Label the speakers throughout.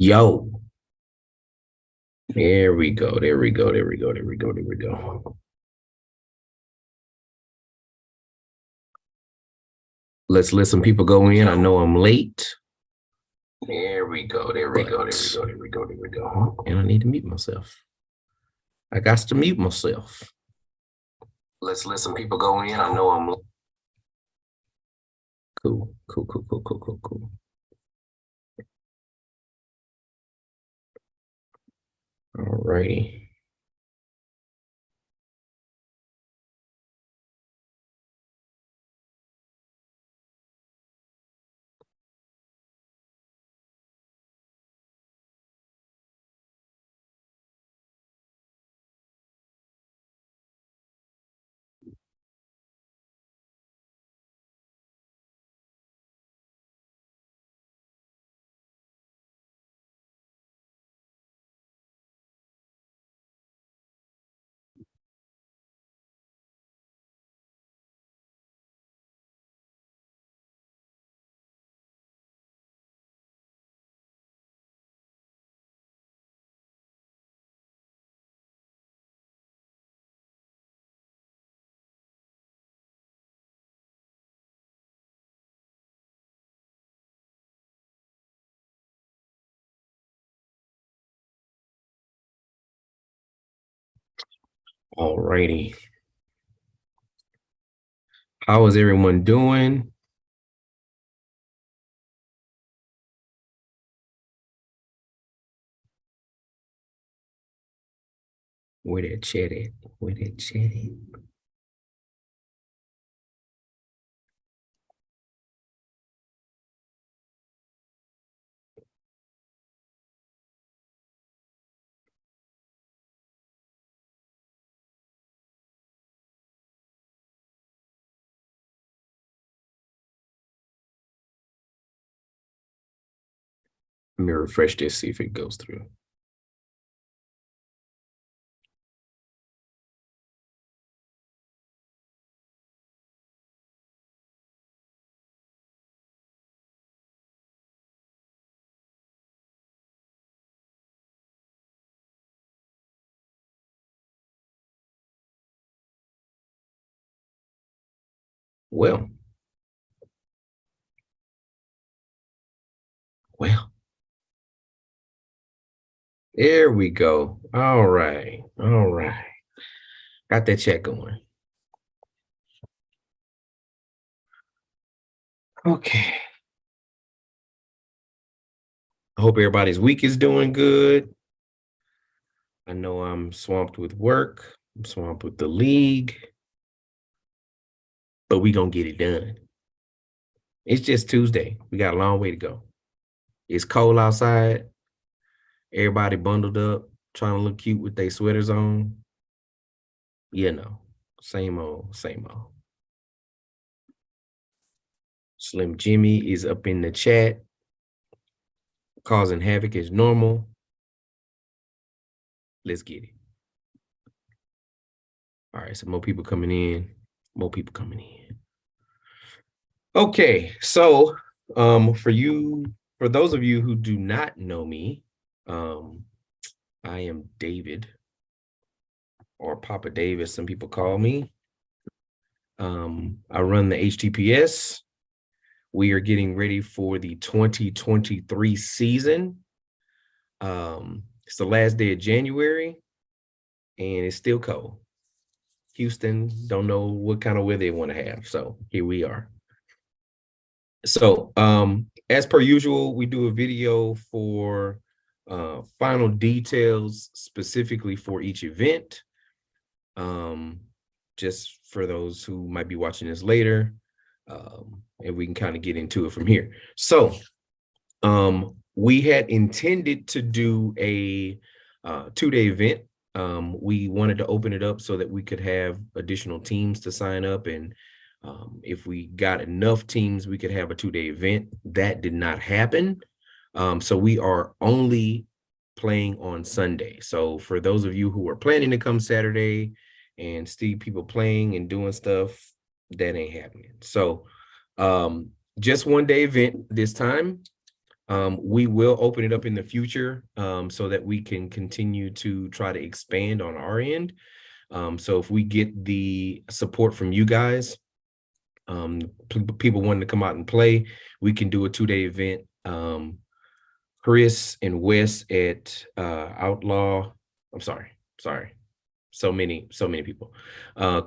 Speaker 1: Yo, there we go. There we go. There we go. There we go. There we go. Let's let some people go in. I know I'm late. There we go. There we go. There we go. There we go. There we go. And I need to mute myself. I got to mute myself. Let's let some people go in. I know I'm late. Cool. Cool. Cool. Cool. Cool. Cool. Cool. All righty. All righty. How is everyone doing? Where that chat at? Where that chat at? Let me refresh this, see if it goes through. Well, there we go. All right. All right. Got that chat going. Okay. I hope everybody's week is doing good. I know I'm swamped with work. I'm swamped with the league. But we gonna get it done. It's just Tuesday. We got a long way to go. It's cold outside. Everybody bundled up, trying to look cute with their sweaters on. You know, same old, same old. Slim Jimmy is up in the chat, causing havoc as normal. Let's get it. All right, so more people coming in, more people coming in. Okay, so for those of you who do not know me, I am David, or Papa Dave, as some people call me. I run the HTPS. We are getting ready for the 2023 season. It's the last day of January, and it's still cold. Houston don't know what kind of weather they want to have, so here we are. So as per usual, we do a video for final details specifically for each event. Just for those who might be watching this later, and we can kind of get into it from here. So we had intended to do a 2-day event. We wanted to open it up so that we could have additional teams to sign up, and if we got enough teams, we could have a 2-day event. That did not happen. So we are only playing on Sunday. So for those of you who are planning to come Saturday and see people playing and doing stuff, that ain't happening. So just 1-day event this time. We will open it up in the future so that we can continue to try to expand on our end. So if we get the support from you guys, people wanting to come out and play, we can do a 2-day event. Chris and Wes at Outlaw. I'm sorry. So many people.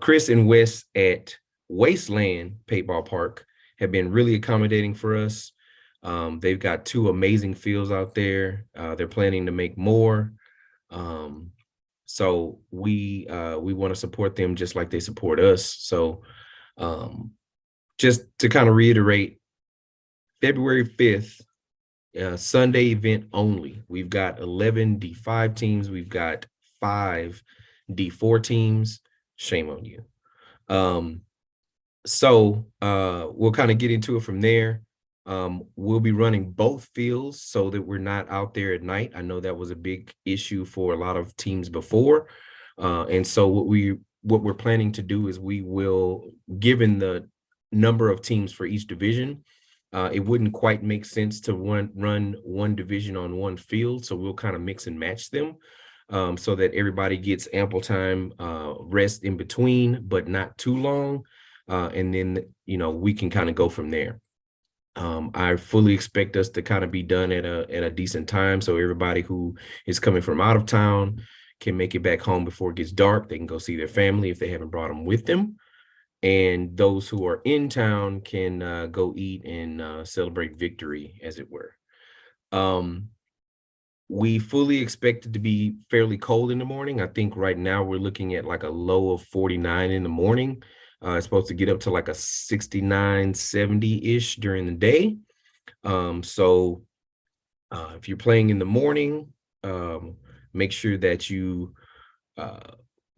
Speaker 1: Chris and Wes at Wasteland Paintball Park have been really accommodating for us. They've got 2 amazing fields out there. They're planning to make more. So we want to support them just like they support us. So just to kind of reiterate, February 5th, Sunday event only. We've got 11 D5 teams. We've got 5 D4 teams. Shame on you. So we'll kind of get into it from there. We'll be running both fields so that we're not out there at night. I know that was a big issue for a lot of teams before. And so what we're planning to do is we will, given the number of teams for each division, it wouldn't quite make sense to run one division on one field. So we'll kind of mix and match them so that everybody gets ample time, rest in between, but not too long. And then, we can kind of go from there. I fully expect us to kind of be done at a decent time. So everybody who is coming from out of town can make it back home before it gets dark. They can go see their family if they haven't brought them with them. And those who are in town can go eat and celebrate victory, as it were. We fully expect it to be fairly cold in the morning. I think right now we're looking at like a low of 49 in the morning. It's supposed to get up to like a 69, 70-ish during the day. So if you're playing in the morning, make sure that you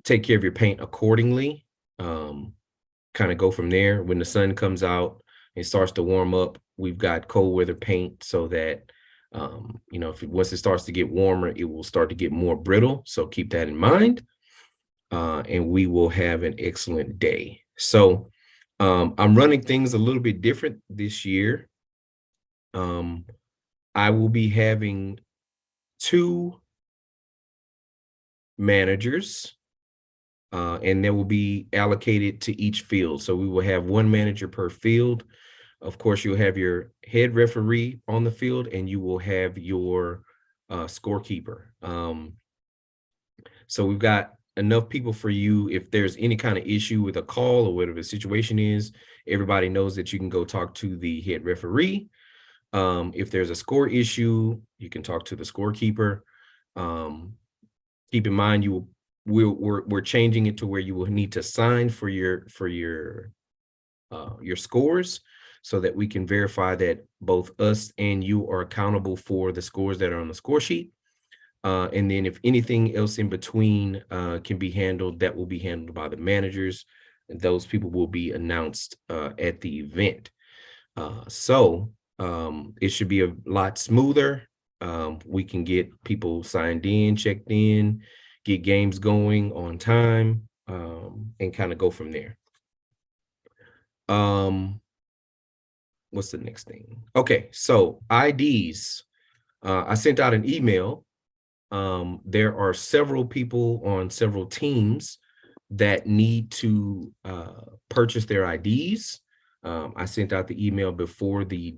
Speaker 1: take care of your paint accordingly. Kind of go from there. When the sun comes out and starts to warm up, we've got cold weather paint so that, once it starts to get warmer, it will start to get more brittle. So keep that in mind. And we will have an excellent day. So I'm running things a little bit different this year. I will be having 2 managers, and they will be allocated to each field. So we will have 1 manager per field. Of course, you'll have your head referee on the field, and you will have your scorekeeper. So we've got enough people for you. If there's any kind of issue with a call or whatever the situation is, everybody knows that you can go talk to the head referee. If there's a score issue, you can talk to the scorekeeper. Keep in mind, we're changing it to where you will need to sign for your scores, so that we can verify that both us and you are accountable for the scores that are on the score sheet. And then if anything else in between can be handled, that will be handled by the managers, and those people will be announced at the event. So it should be a lot smoother. We can get people signed in, checked in, get games going on time, and kind of go from there. What's the next thing? Okay, so IDs. I sent out an email. There are several people on several teams that need to purchase their IDs. I sent out the email before the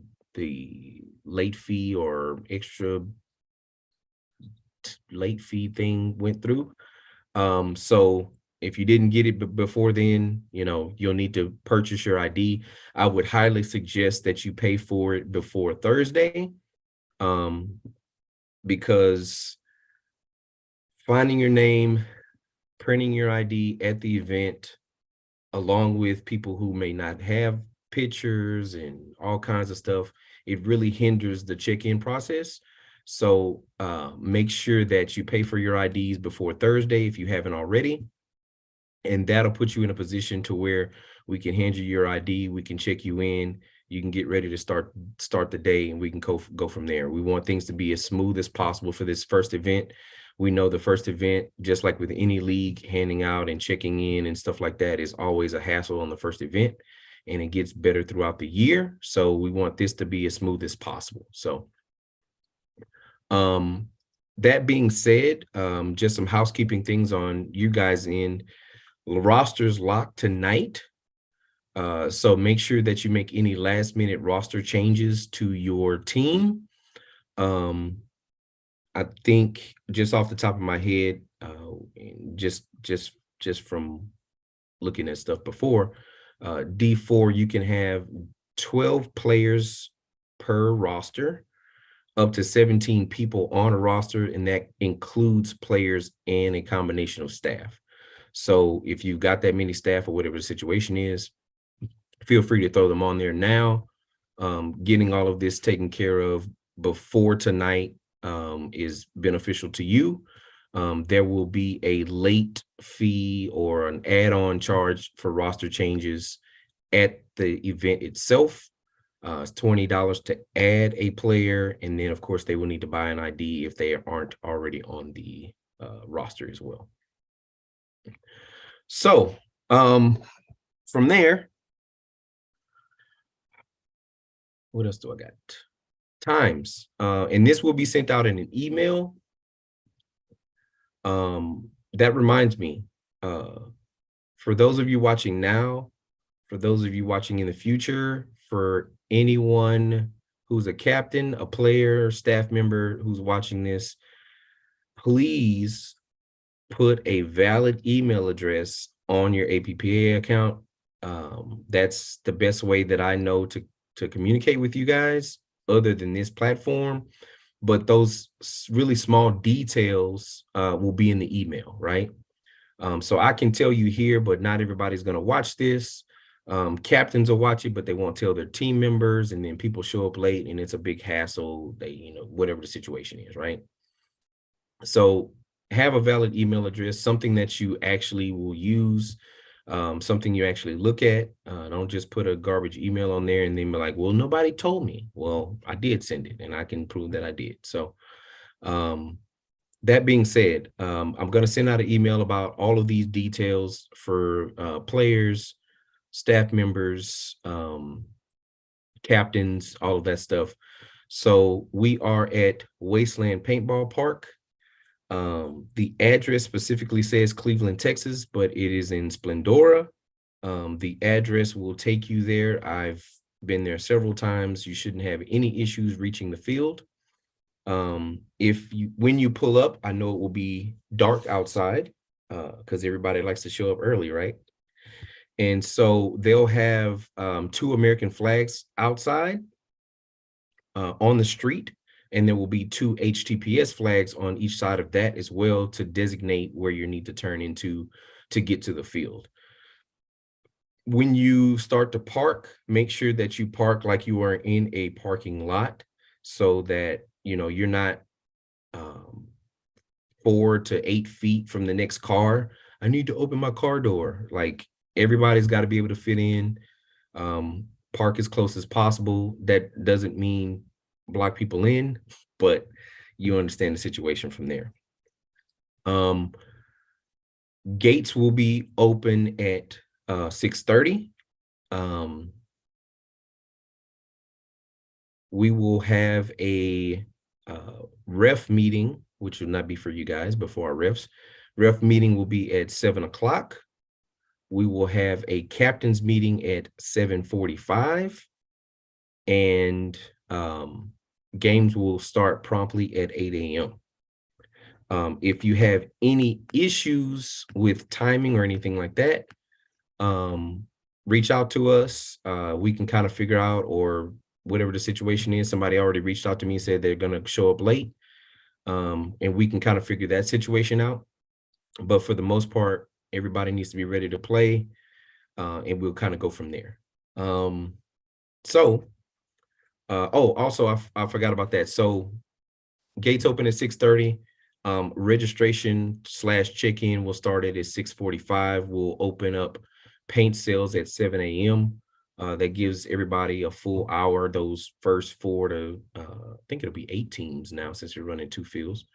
Speaker 1: late fee or extra late fee thing went through. So if you didn't get it before then, you'll need to purchase your ID. I would highly suggest that you pay for it before Thursday, because finding your name, printing your ID at the event, along with people who may not have pictures and all kinds of stuff, it really hinders the check-in process. So make sure that you pay for your IDs before Thursday if you haven't already. And that'll put you in a position to where we can hand you your ID, we can check you in, you can get ready to start the day, and we can go from there. We want things to be as smooth as possible for this first event. We know the first event, just like with any league, handing out and checking in and stuff like that is always a hassle on the first event, and it gets better throughout the year. So we want this to be as smooth as possible. So That being said, just some housekeeping things on you guys in rosters locked tonight. So make sure that you make any last minute roster changes to your team. I think just off the top of my head, just from looking at stuff before, D4, you can have 12 players per roster, up to 17 people on a roster, and that includes players and a combination of staff. So if you've got that many staff or whatever the situation is, feel free to throw them on there now. Getting all of this taken care of before tonight is beneficial to you. There will be a late fee or an add-on charge for roster changes at the event itself. It's $20 to add a player, and then of course they will need to buy an ID if they aren't already on the roster as well. So from there, what else do I got? Times, and this will be sent out in an email. That reminds me, for those of you watching now, for those of you watching in the future, for anyone who's a captain, a player, staff member who's watching this, please put a valid email address on your APPA account. That's the best way that I know to communicate with you guys other than this platform. But those really small details will be in the email, right? So I can tell you here, but not everybody's going to watch this. Captains will watch it, but they won't tell their team members, and then people show up late and it's a big hassle. They, whatever the situation is, right? So have a valid email address, something that you actually will use, something you actually look at. Don't just put a garbage email on there and then be like, well, nobody told me. Well, I did send it and I can prove that I did. So that being said, I'm going to send out an email about all of these details for players, staff members, captains, all of that stuff. So we are at Wasteland Paintball Park. The address specifically says Cleveland, Texas, but it is in Splendora. The address will take you there. I've been there several times. You shouldn't have any issues reaching the field. When you pull up, I know it will be dark outside because everybody likes to show up early, right? And so they'll have 2 American flags outside on the street, and there will be 2 HTPS flags on each side of that as well to designate where you need to turn into to get to the field. When you start to park, make sure that you park like you are in a parking lot so that, you're not 4 to 8 feet from the next car. I need to open my car door. Like, everybody's got to be able to fit in. Park as close as possible. That doesn't mean block people in, but you understand the situation from there. Gates will be open at 6:30. We will have a ref meeting, which will not be for you guys, but for our refs. Ref meeting will be at 7 o'clock. We will have a captain's meeting at 7:45, and games will start promptly at 8 a.m. If you have any issues with timing or anything like that, reach out to us. We can kind of figure out, or whatever the situation is. Somebody already reached out to me and said they're going to show up late, and we can kind of figure that situation out. But for the most part, everybody needs to be ready to play, and we'll kind of go from there. Also, I forgot about that. So gates open at 6:30. Registration / check-in will start at 6:45. We'll open up paint sales at 7 a.m. That gives everybody a full hour. Those first 4 to, I think it'll be 8 teams now since we're running 2 fields.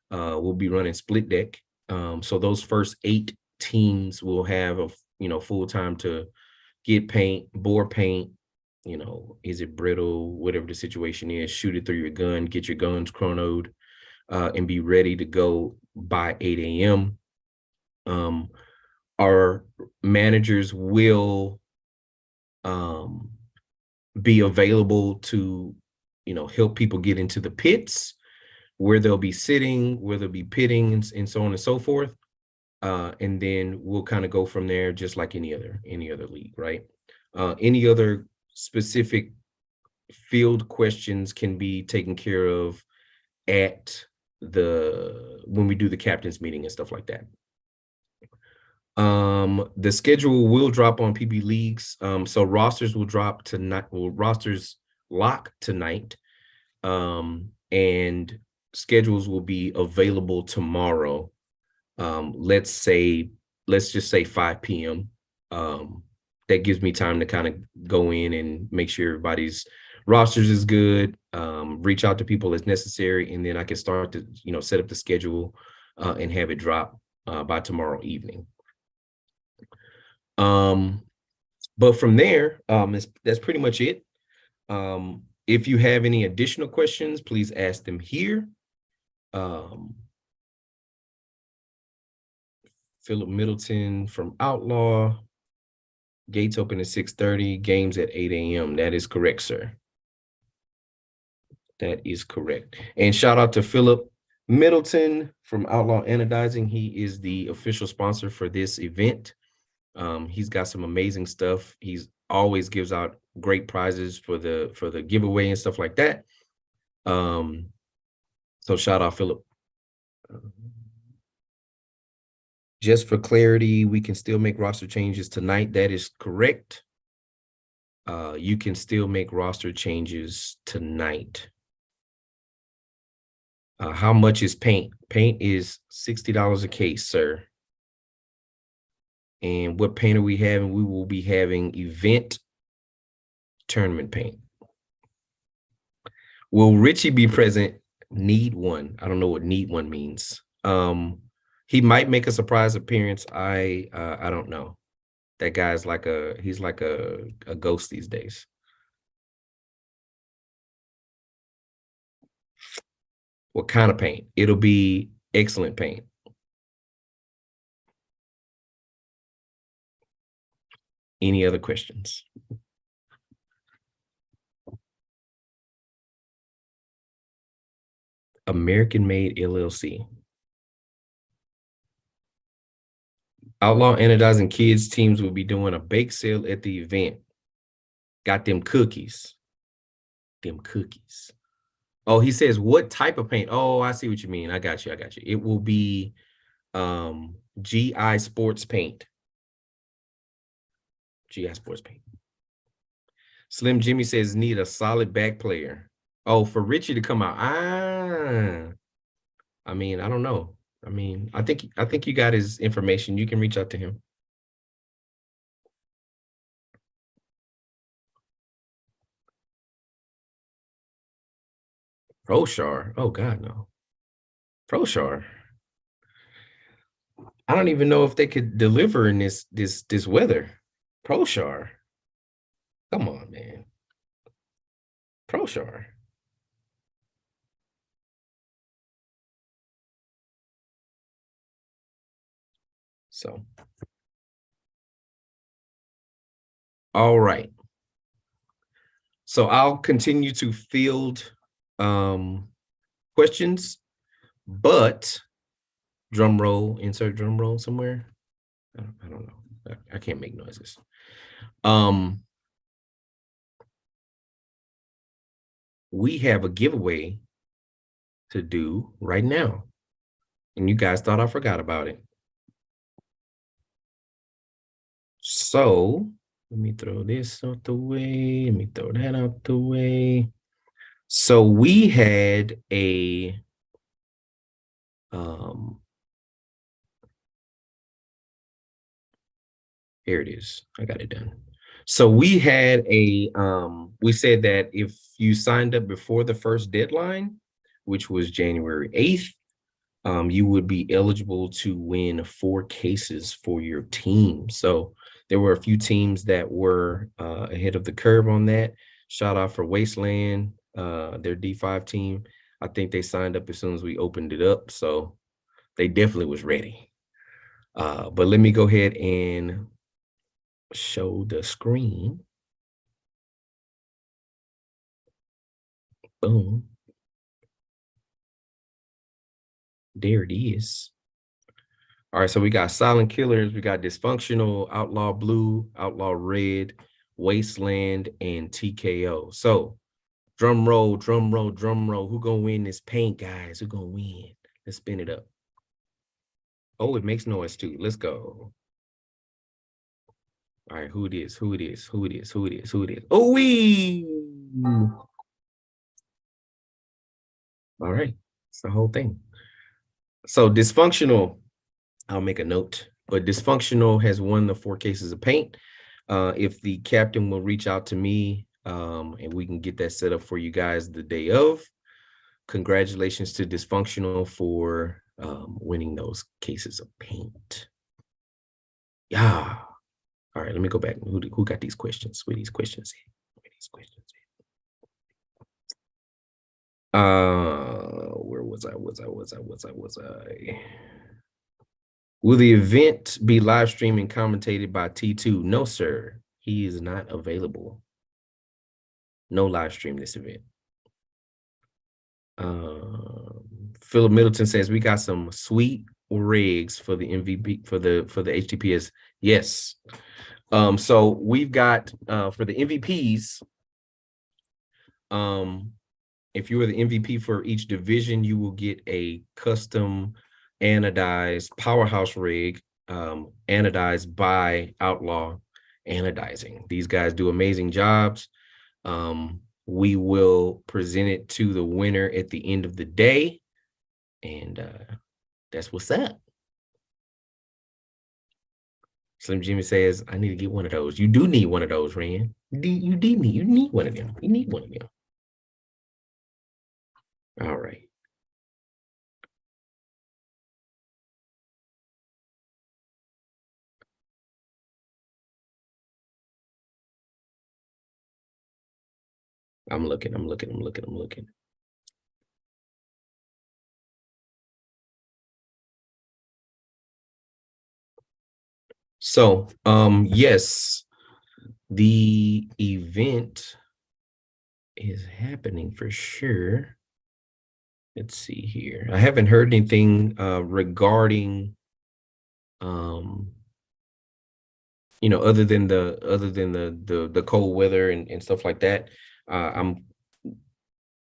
Speaker 1: We'll be running split deck. So those first 8 teams will have a full time to get paint, bore paint, is it brittle, whatever the situation is, shoot it through your gun, get your guns chronoed, and be ready to go by 8 a.m. Our managers will be available to, help people get into the pits, where they'll be sitting, where they'll be pitting, and so on and so forth. And then we'll kind of go from there, just like any other league, right? Any other specific field questions can be taken care of at when we do the captain's meeting and stuff like that. The schedule will drop on PB Leagues. So rosters will drop tonight. Well, rosters lock tonight. And schedules will be available tomorrow. Let's just say 5 p.m. That gives me time to kind of go in and make sure everybody's rosters is good, reach out to people as necessary, and then I can start to, set up the schedule and have it drop by tomorrow evening. But from there, that's pretty much it. If you have any additional questions, please ask them here. Philip Middleton from Outlaw. Gates open at 6:30, games at 8 a.m. That is correct, sir. That is correct. And shout out to Philip Middleton from Outlaw Anodizing. He is the official sponsor for this event. He's got some amazing stuff. He's always gives out great prizes for the giveaway and stuff like that. So shout out Philip. Just for clarity, we can still make roster changes tonight. That is correct. You can still make roster changes tonight. How much is paint? Paint is $60 a case, sir. And what paint are we having? We will be having event tournament paint. Will Richie be present? Need one. I don't know what need one means. He might make a surprise appearance. I don't know. That guy's he's like a ghost these days. What kind of paint? It'll be excellent paint. Any other questions? American Made LLC. Outlaw Anodizing Kids teams will be doing a bake sale at the event. Got them cookies. Oh, he says, what type of paint? Oh, I see what you mean. I got you. It will be GI Sports Paint. GI Sports Paint. Slim Jimmy says, need a solid back player. Oh, for Richie to come out. I mean, I don't know. I mean, I think you got his information. You can reach out to him. ProShar. Oh God, no. ProShar. I don't even know if they could deliver in this weather. ProShar. Come on, man. ProShar. So, all right. So I'll continue to field questions, but drum roll, insert drum roll somewhere. I don't know. I can't make noises. We have a giveaway to do right now, and you guys thought I forgot about it. So let me throw this out the way. Let me throw that out the way. So we had a here it is. I got it done. So we had a we said that if you signed up before the first deadline, which was January 8th, you would be eligible to win 4 cases for your team. So there were a few teams that were ahead of the curve on that. Shout out for Wasteland, their D5 team. I think they signed up as soon as we opened it up, so they definitely was ready. But let me go ahead and show the screen. Boom. There it is. All right, so we got Silent Killers, we got Dysfunctional, Outlaw Blue, Outlaw Red, Wasteland, and TKO. So drum roll, drum roll, drum roll. Who gonna win this paint, guys? Who gonna win? Let's spin it up. Oh, it makes noise too. Let's go. All right, who it is? Who it is? Who it is? Who it is? Who it is? Oh, we. All right, it's the whole thing. So Dysfunctional, I'll make a note, but Dysfunctional has won the 4 cases of paint. If the captain will reach out to me, and we can get that set up for you guys the day of. Congratulations to Dysfunctional for winning those cases of paint. Yeah. All right, let me go back. Who got these questions? Where these questions at? Where these questions at? Where was I? Will the event be live streamed and commentated by T2? No, sir. He is not available. No live stream this event. Philip Middleton says we got some sweet rigs for the MVP for the HTPS. Yes. So we've got for the MVPs. If you are the MVP for each division, you will get a custom anodized powerhouse rig, anodized by Outlaw Anodizing. These guys do amazing jobs. We will present it to the winner at the end of the day, and that's what's up. Slim Jimmy says, I need to get one of those. You do need one of those, Rand. You need one of them. You need one of them. All right. I'm looking. So, yes, the event is happening for sure. Let's see here. I haven't heard anything regarding other than the cold weather and stuff like that. I'm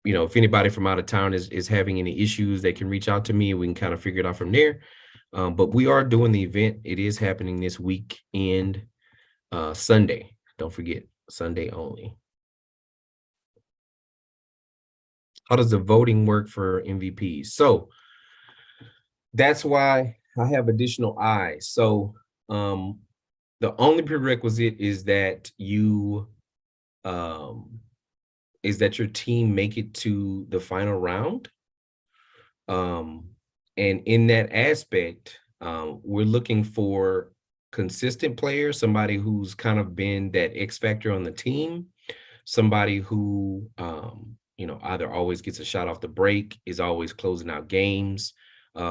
Speaker 1: if anybody from out of town is having any issues, they can reach out to me and we can kind of figure it out from there. But we are doing the event. It is happening this week and Sunday. Don't forget, Sunday only. How does the voting work for MVPs? So that's why I have additional eyes. So the only prerequisite is that your team make it to the final round. And in that aspect, we're looking for consistent players, somebody who's kind of been that X factor on the team, somebody who either always gets a shot off the break, is always closing out games.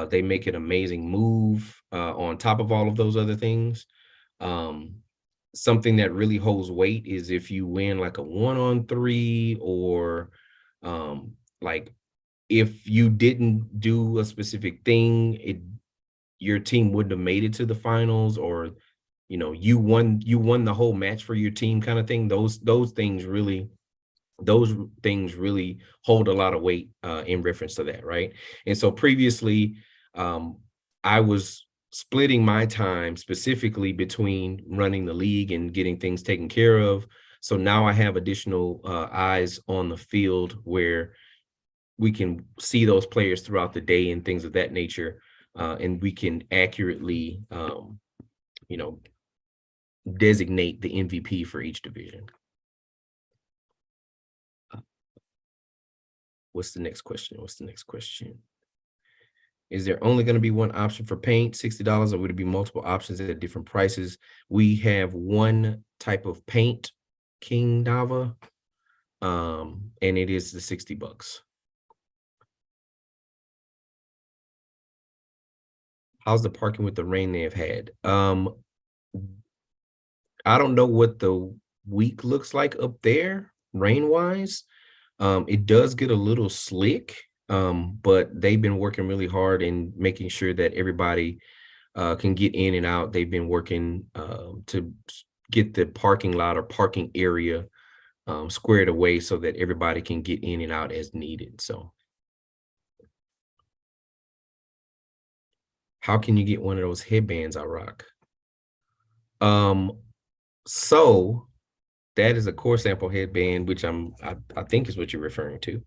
Speaker 1: They make an amazing move on top of all of those other things. Something that really holds weight is if you win like a 1-on-3 or like if you didn't do a specific thing, your team wouldn't have made it to the finals, or you won the whole match for your team kind of thing. Those things really hold a lot of weight in reference to that, right? And so previously, I was splitting my time specifically between running the league and getting things taken care of. So now I have additional eyes on the field where we can see those players throughout the day and things of that nature, and we can accurately, designate the MVP for each division. What's the next question? Is there only going to be one option for paint, $60, or would it be multiple options at different prices? We have one type of paint, King Dava, and it is the $60. How's the parking with the rain they have had? I don't know what the week looks like up there, rain-wise. It does get a little slick, but they've been working really hard in making sure that everybody can get in and out. They've been working to get the parking lot or parking area squared away so that everybody can get in and out as needed. So how can you get one of those headbands I rock? So that is a core sample headband, which I think is what you're referring to.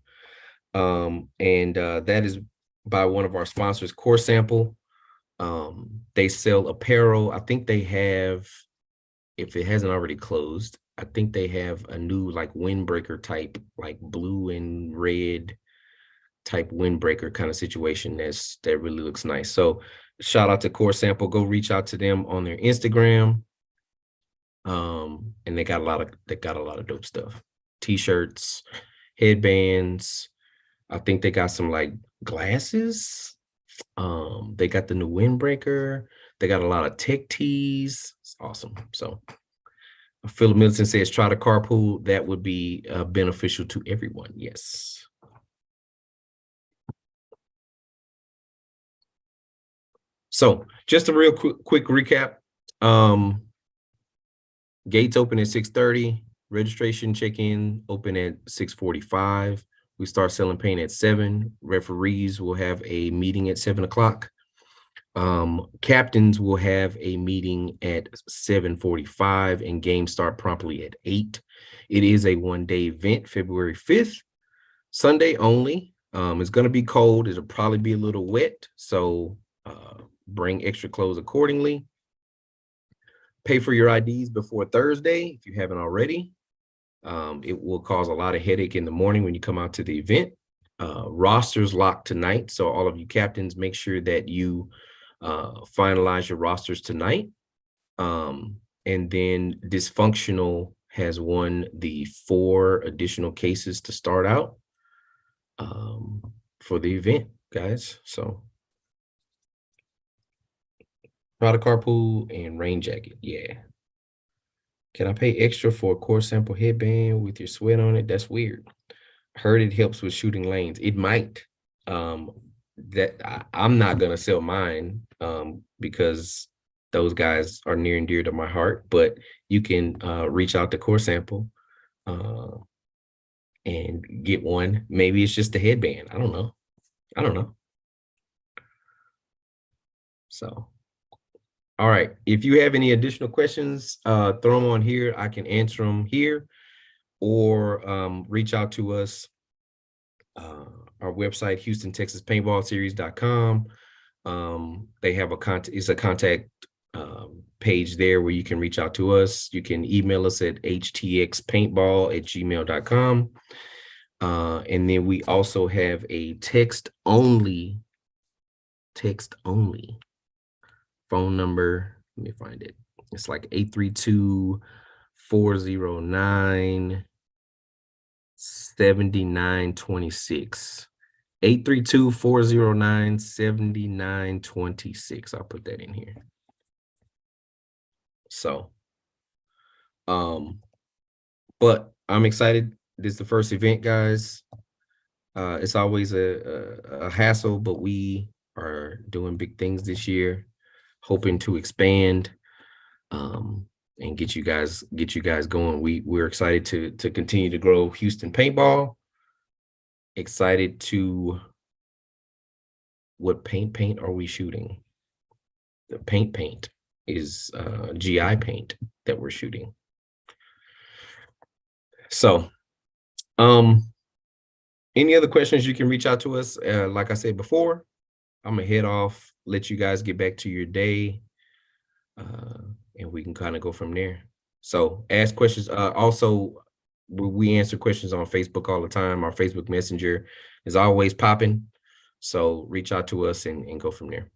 Speaker 1: And that is by one of our sponsors, Core Sample. They sell apparel. I think they have, if it hasn't already closed, I think they have a new like windbreaker type, like blue and red type windbreaker kind of situation that really looks nice. So shout out to Core Sample. Go reach out to them on their Instagram. And they got a lot of dope stuff. T-shirts, headbands. I think they got some like glasses. They got the new windbreaker. They got a lot of tech tees. It's awesome. So Philip Middleton says, try to carpool. That would be beneficial to everyone. Yes. So just a real quick recap. Gates open at 6:30. Registration check-in open at 6:45. We start selling paint at 7. Referees will have a meeting at 7 o'clock. Captains will have a meeting at 7:45 and games start promptly at 8. It is a one-day event, February 5th, Sunday only. It's going to be cold. It'll probably be a little wet, so bring extra clothes accordingly. Pay for your IDs before Thursday if you haven't already. It will cause a lot of headache in the morning when you come out to the event. Rosters locked tonight, so all of you captains, make sure that you finalize your rosters tonight. And then Dysfunctional has won the 4 additional cases to start out for the event, guys. So product carpool and rain jacket. Yeah. Can I pay extra for a core sample headband with your sweat on it? That's weird. Heard it helps with shooting lanes. It might. I'm not gonna sell mine because those guys are near and dear to my heart. But you can reach out to Core Sample and get one. Maybe it's just a headband. I don't know. So. All right. If you have any additional questions, throw them on here. I can answer them here, or reach out to us. Our website, HoustonTexasPaintballSeries.com. They have a contact page there where you can reach out to us. You can email us at htxpaintball@gmail.com. And then we also have a text only phone number. Let me find it. It's like 832-409-7926. 832-409-7926. I'll put that in here. So, but I'm excited. This is the first event, guys. It's always a hassle, but we are doing big things this year, hoping to expand and get you guys going. We're excited to continue to grow Houston paintball. Excited to, what paint are we shooting? The paint is GI paint that we're shooting. So any other questions, you can reach out to us. Like I said before, I'm gonna head off, let you guys get back to your day, and we can kind of go from there. So ask questions. Also, we answer questions on Facebook all the time. Our Facebook Messenger is always popping. So reach out to us and go from there.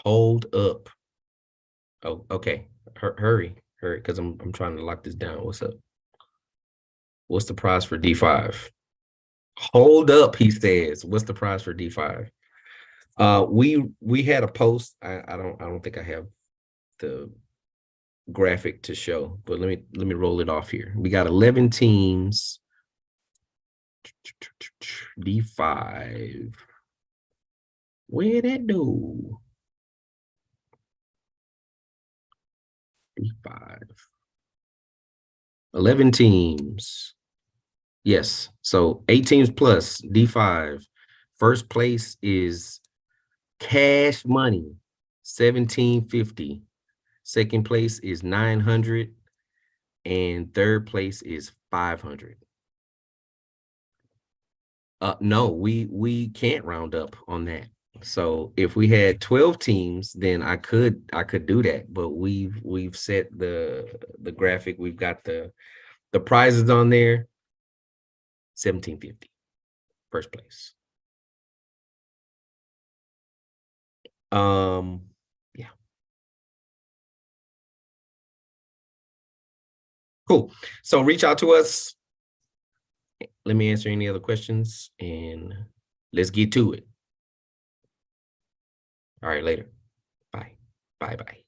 Speaker 1: Hold up. Oh, okay. Hurry, because I'm trying to lock this down. What's up? What's the prize for D5? Hold up, he says. What's the prize for D5? We had a post. I don't think I have the graphic to show, but let me roll it off here. We got 11 teams. D5. Where that do? D5. 11 teams. Yes. So 8 teams plus D5. First place is cash money, 1750. Second place is 900. And third place is 500. No, we can't round up on that. So if we had 12 teams, then I could do that. But we've set the graphic. We've got the prizes on there. 1750, first place. Yeah. Cool. So reach out to us. Let me answer any other questions and let's get to it. All right, later. Bye. Bye.